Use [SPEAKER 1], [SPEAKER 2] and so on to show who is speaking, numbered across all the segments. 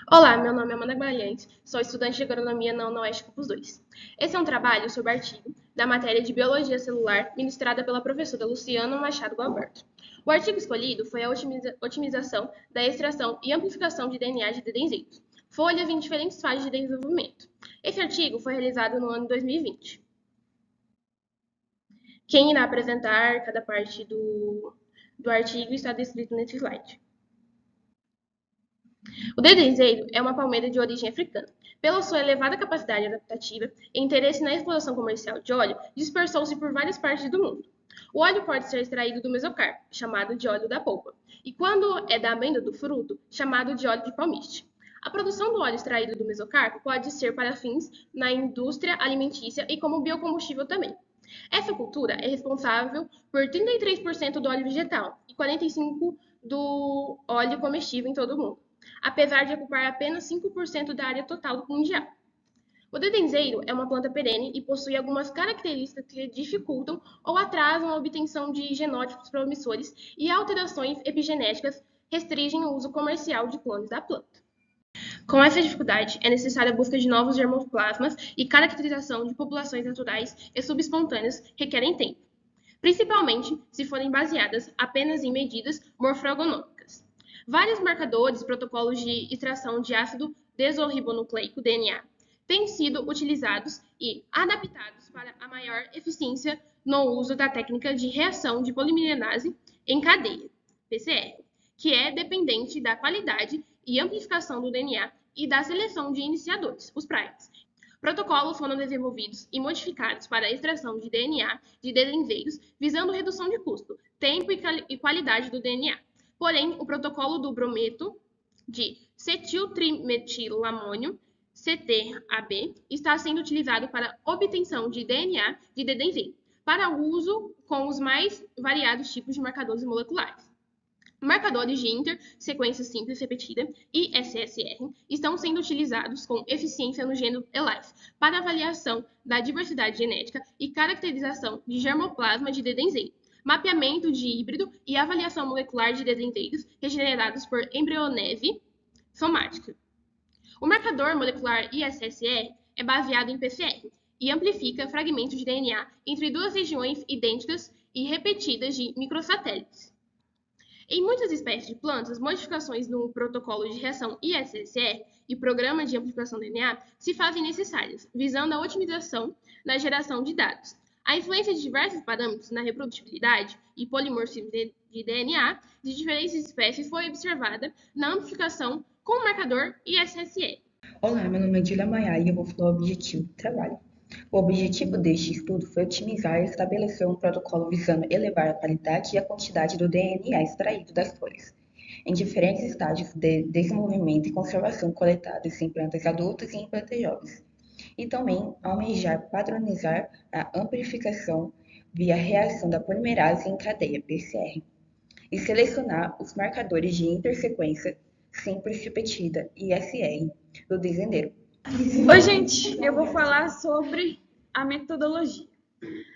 [SPEAKER 1] Olá, meu nome é Amanda Guimarães, sou estudante de agronomia na UniOeste Campus 2. Esse é um trabalho sobre artigo da matéria de Biologia Celular ministrada pela professora Luciana Machado Gualberto. O artigo escolhido foi a otimização da extração e amplificação de DNA de dedenzeiros, folhas em diferentes fases de desenvolvimento. Esse artigo foi realizado no ano 2020. Quem irá apresentar cada parte do artigo está descrito nesse slide. O dedenzeiro é uma palmeira de origem africana. Pela sua elevada capacidade adaptativa e interesse na exploração comercial de óleo, dispersou-se por várias partes do mundo. O óleo pode ser extraído do mesocarpo, chamado de óleo da polpa, e quando é da amêndoa do fruto, chamado de óleo de palmiste. A produção do óleo extraído do mesocarpo pode ser para fins na indústria alimentícia e como biocombustível também. Essa cultura é responsável por 33% do óleo vegetal e 45% do óleo comestível em todo o mundo, apesar de ocupar apenas 5% da área total mundial. O dedenzeiro é uma planta perene e possui algumas características que dificultam ou atrasam a obtenção de genótipos promissores, e alterações epigenéticas restringem o uso comercial de clones da planta. Com essa dificuldade, é necessária a busca de novos germoplasmas, e caracterização de populações naturais e subespontâneas requerem tempo, principalmente se forem baseadas apenas em medidas morfogonômicas. Vários marcadores e protocolos de extração de ácido desoxibonucleico, DNA, têm sido utilizados e adaptados para a maior eficiência no uso da técnica de reação de polimeranase em cadeia, PCR, que é dependente da qualidade e amplificação do DNA e da seleção de iniciadores, os primers. Protocolos foram desenvolvidos e modificados para a extração de DNA de dedenzeiros, visando redução de custo, tempo e qualidade do DNA. Porém, o protocolo do brometo de cetiltrimetilamônio, CTAB, está sendo utilizado para obtenção de DNA de dedenzeiro, para uso com os mais variados tipos de marcadores moleculares. Marcadores de intersequência simples repetida, ISSR, estão sendo utilizados com eficiência no gênero ELISA para avaliação da diversidade genética e caracterização de germoplasma de dedenzeiro, mapeamento de híbrido e avaliação molecular de dedenzeiros regenerados por embrionese somática. O marcador molecular ISSR é baseado em PCR e amplifica fragmentos de DNA entre duas regiões idênticas e repetidas de microsatélites. Em muitas espécies de plantas, modificações no protocolo de reação ISSR e programa de amplificação do DNA se fazem necessárias, visando a otimização na geração de dados. A influência de diversos parâmetros na reprodutibilidade e polimorfismo de DNA de diferentes espécies foi observada na amplificação com o marcador ISSR.
[SPEAKER 2] Olá, meu nome é Julia Maia e eu vou falar o objetivo do trabalho. O objetivo deste estudo foi otimizar e estabelecer um protocolo visando elevar a qualidade e a quantidade do DNA extraído das folhas, em diferentes estágios de desenvolvimento e conservação coletados em plantas adultas e em plantas jovens, e também almejar padronizar a amplificação via reação da polimerase em cadeia, PCR, e selecionar os marcadores de intersequência simples repetida, ISR, do desendeiro.
[SPEAKER 3] Oi, gente, eu vou falar sobre a metodologia.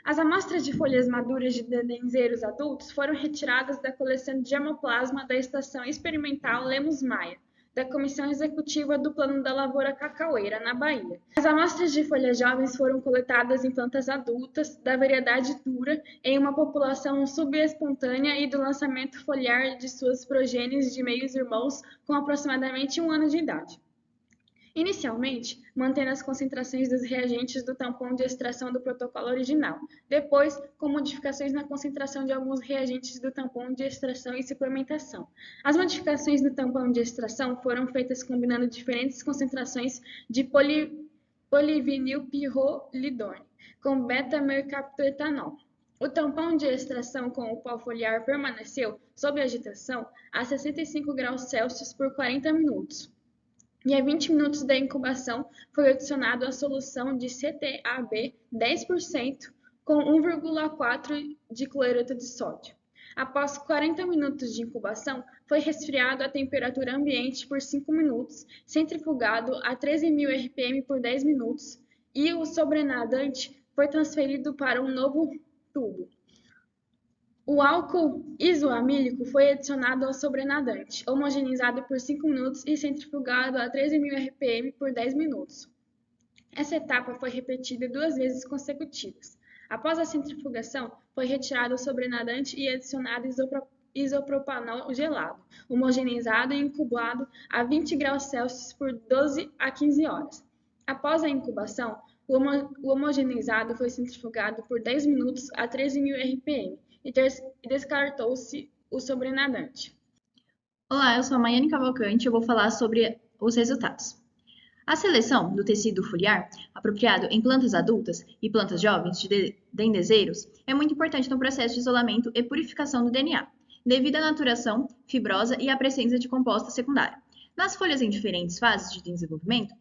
[SPEAKER 3] As amostras de folhas maduras de dedenzeiros adultos foram retiradas da coleção de germoplasma da Estação Experimental Lemos Maia, da Comissão Executiva do Plano da Lavoura Cacaueira, na Bahia. As amostras de folhas jovens foram coletadas em plantas adultas da variedade dura em uma população subespontânea e do lançamento foliar de suas progênies de meios irmãos com aproximadamente 1 ano de idade. Inicialmente, mantendo as concentrações dos reagentes do tampão de extração do protocolo original, depois, com modificações na concentração de alguns reagentes do tampão de extração e suplementação. As modificações no tampão de extração foram feitas combinando diferentes concentrações de polivinilpirrolidone com beta-mercaptoetanol. O tampão de extração com o pó foliar permaneceu sob agitação a 65 graus Celsius por 40 minutos. E a 20 minutos da incubação foi adicionado a solução de CTAB 10% com 1,4 de cloreto de sódio. Após 40 minutos de incubação, foi resfriado a temperatura ambiente por 5 minutos, centrifugado a 13.000 RPM por 10 minutos e o sobrenadante foi transferido para um novo tubo. O álcool isoamílico foi adicionado ao sobrenadante, homogeneizado por 5 minutos e centrifugado a 13.000 RPM por 10 minutos. Essa etapa foi repetida 2 vezes consecutivas. Após a centrifugação, foi retirado o sobrenadante e adicionado isopropanol gelado, homogeneizado e incubado a 20 graus Celsius por 12 a 15 horas. Após a incubação, o homogeneizado foi centrifugado por 10 minutos a 13.000 RPM e descartou-se o sobrenadante.
[SPEAKER 4] Olá, eu sou a Maiane Cavalcante e eu vou falar sobre os resultados. A seleção do tecido foliar, apropriado em plantas adultas e plantas jovens de dendezeiros, é muito importante no processo de isolamento e purificação do DNA, devido à naturação fibrosa e à presença de composta secundária. Nas folhas em diferentes fases de desenvolvimento,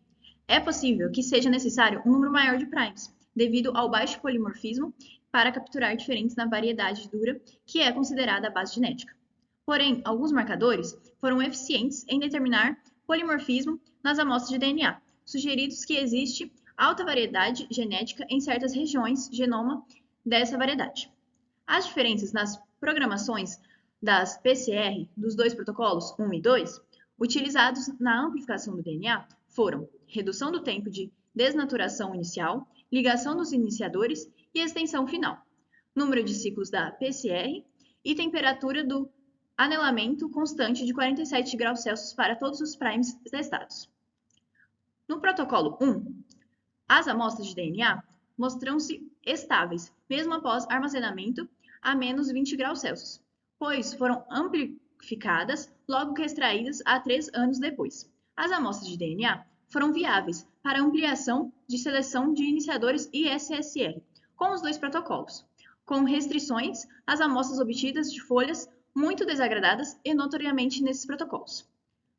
[SPEAKER 4] é possível que seja necessário um número maior de primes, devido ao baixo polimorfismo para capturar diferentes na variedade dura, que é considerada a base genética. Porém, alguns marcadores foram eficientes em determinar polimorfismo nas amostras de DNA, sugeridos que existe alta variedade genética em certas regiões genoma dessa variedade. As diferenças nas programações das PCR dos dois protocolos 1 e 2, utilizados na amplificação do DNA, foram redução do tempo de desnaturação inicial, ligação dos iniciadores e extensão final, número de ciclos da PCR e temperatura do anelamento constante de 47 graus Celsius para todos os primes testados. No protocolo 1, as amostras de DNA mostram-se estáveis, mesmo após armazenamento a menos 20 graus Celsius, pois foram amplificadas logo que extraídas há 3 anos depois. As amostras de DNA foram viáveis para ampliação de seleção de iniciadores ISSR, com os dois protocolos, com restrições às amostras obtidas de folhas muito desagradadas e notoriamente nesses protocolos.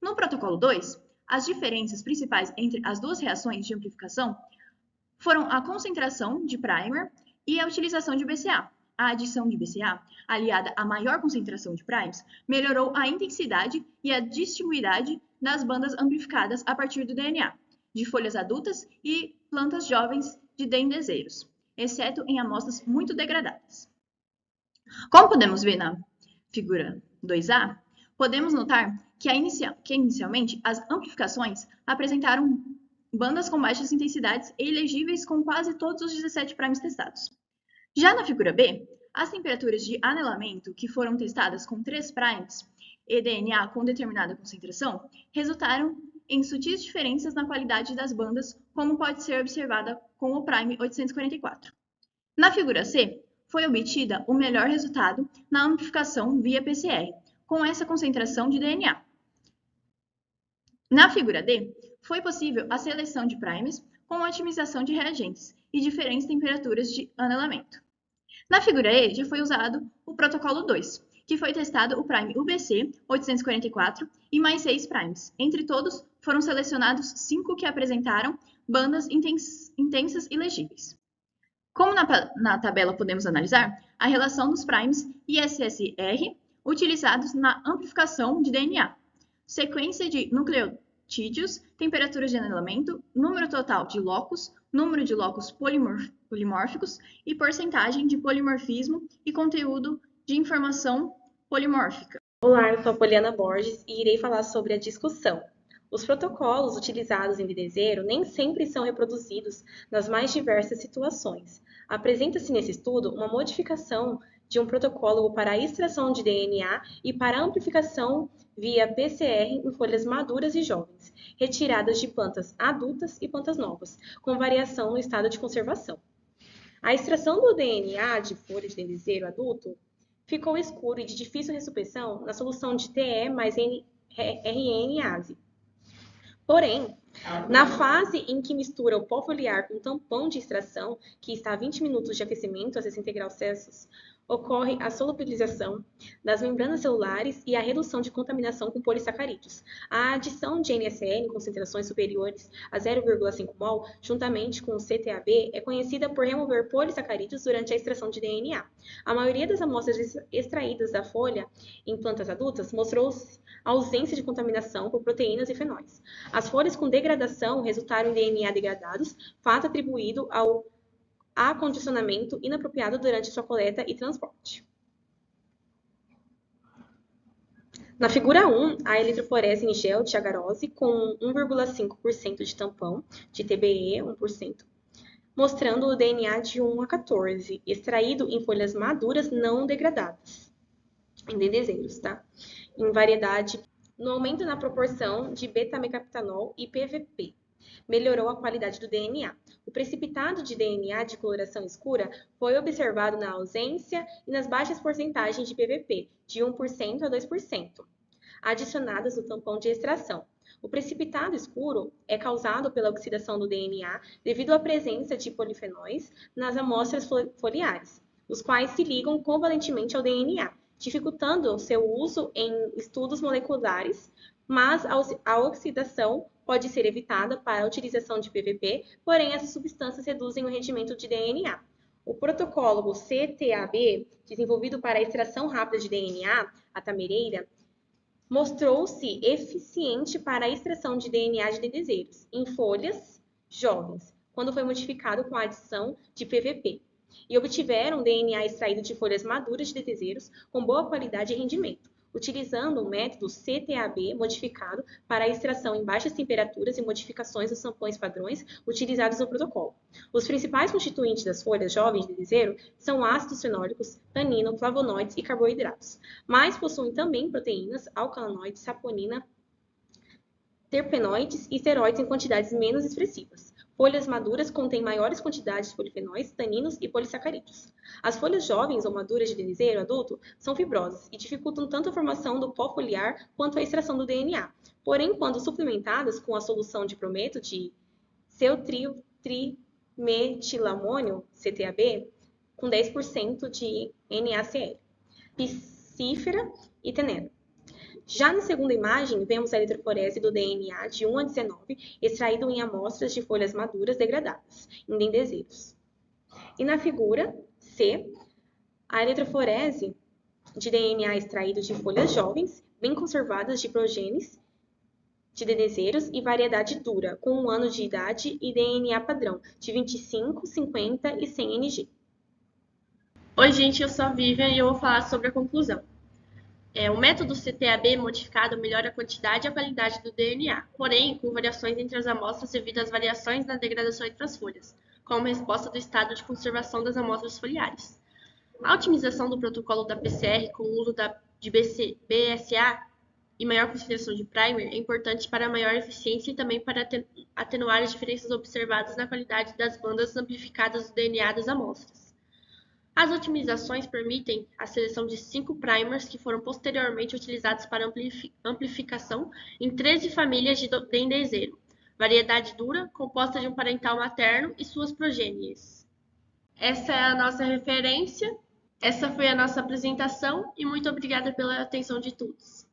[SPEAKER 4] No protocolo 2, as diferenças principais entre as duas reações de amplificação foram a concentração de primer e a utilização de BCA. A adição de BCA, aliada à maior concentração de primes, melhorou a intensidade e a distinguidade das bandas amplificadas a partir do DNA, de folhas adultas e plantas jovens de dendezeiros, exceto em amostras muito degradadas. Como podemos ver na figura 2A, podemos notar que inicialmente as amplificações apresentaram bandas com baixas intensidades e ilegíveis com quase todos os 17 primes testados. Já na figura B, as temperaturas de anelamento que foram testadas com 3 primes e DNA com determinada concentração resultaram em sutis diferenças na qualidade das bandas, como pode ser observada com o prime 844. Na figura C, foi obtida o melhor resultado na amplificação via PCR, com essa concentração de DNA. Na figura D, foi possível a seleção de primes com otimização de reagentes e diferentes temperaturas de anelamento. Na figura E, já foi usado o protocolo 2, que foi testado o prime UBC 844 e mais 6 primes. Entre todos, foram selecionados 5 que apresentaram bandas intensas e legíveis. Como na tabela podemos analisar, a relação dos primes ISSR utilizados na amplificação de DNA, sequência de nucleotídeos, temperaturas de anelamento, número total de locus, número de locus polimórficos e porcentagem de polimorfismo e conteúdo de informação polimórfica.
[SPEAKER 5] Olá, eu sou a Poliana Borges e irei falar sobre a discussão. Os protocolos utilizados em dendezeiro nem sempre são reproduzidos nas mais diversas situações. Apresenta-se nesse estudo uma modificação de um protocolo para a extração de DNA e para a amplificação via PCR em folhas maduras e jovens, retiradas de plantas adultas e plantas novas, com variação no estado de conservação. A extração do DNA de folha de dendezeiro adulto ficou escuro e de difícil ressurreição na solução de TE mais RNase. Porém, na fase em que mistura o pó foliar com o tampão de extração, que está a 20 minutos de aquecimento a 60 graus Celsius, ocorre a solubilização das membranas celulares e a redução de contaminação com polissacarídeos. A adição de NSN em concentrações superiores a 0,5 mol, juntamente com o CTAB, é conhecida por remover polissacarídeos durante a extração de DNA. A maioria das amostras extraídas da folha em plantas adultas mostrou-se ausência de contaminação por proteínas e fenóis. As folhas com degradação resultaram em DNA degradados, fato atribuído ao acondicionamento inapropriado durante sua coleta e transporte. Na figura 1, a eletroforese em gel de agarose com 1,5% de tampão, de TBE 1%, mostrando o DNA de 1 a 14, extraído em folhas maduras não degradadas, em dendezeiros, tá? Em variedade, no aumento na proporção de beta-mecaptanol e PVP. Melhorou a qualidade do DNA. O precipitado de DNA de coloração escura foi observado na ausência e nas baixas porcentagens de PVP, de 1% a 2%, adicionadas no tampão de extração. O precipitado escuro é causado pela oxidação do DNA devido à presença de polifenóis nas amostras foliares, os quais se ligam covalentemente ao DNA, dificultando seu uso em estudos moleculares, mas a oxidação pode ser evitada para a utilização de PVP, porém essas substâncias reduzem o rendimento de DNA. O protocolo CTAB, desenvolvido para a extração rápida de DNA, a tamireira, mostrou-se eficiente para a extração de DNA de dendezeiros em folhas jovens, quando foi modificado com a adição de PVP, e obtiveram DNA extraído de folhas maduras de dendezeiros com boa qualidade e rendimento, utilizando o método CTAB modificado para a extração em baixas temperaturas e modificações dos tampões padrões utilizados no protocolo. Os principais constituintes das folhas jovens de dendezeiro são ácidos fenólicos, tanino, flavonoides e carboidratos, mas possuem também proteínas, alcaloides, saponina, terpenoides e esteroides em quantidades menos expressivas. Folhas maduras contêm maiores quantidades de polifenóis, taninos e polissacarídeos. As folhas jovens ou maduras de dendezeiro adulto são fibrosas e dificultam tanto a formação do pó foliar quanto a extração do DNA. Porém, quando suplementadas com a solução de brometo de ceutrimethilamônio, CTAB, com 10% de NaCl, piscífera e teneno. Já na segunda imagem, vemos a eletroforese do DNA de 1 a 19, extraído em amostras de folhas maduras degradadas, em dendezeiros. E na figura C, a eletroforese de DNA extraído de folhas jovens, bem conservadas de progenes de dendezeiros e variedade dura, com 1 ano de idade e DNA padrão, de 25, 50 e 100 ng.
[SPEAKER 1] Oi, gente, eu sou a Vivian e eu vou falar sobre a conclusão. O método CTAB modificado melhora a quantidade e a qualidade do DNA, porém com variações entre as amostras devido às variações na degradação entre as folhas, como resposta do estado de conservação das amostras foliares. A otimização do protocolo da PCR com o uso de BSA e maior concentração de primer é importante para maior eficiência e também para atenuar as diferenças observadas na qualidade das bandas amplificadas do DNA das amostras. As otimizações permitem a seleção de 5 primers que foram posteriormente utilizados para amplificação em 13 famílias de dendezeiro, variedade dura, composta de um parental materno e suas progênies. Essa é a nossa referência, essa foi a nossa apresentação e muito obrigada pela atenção de todos.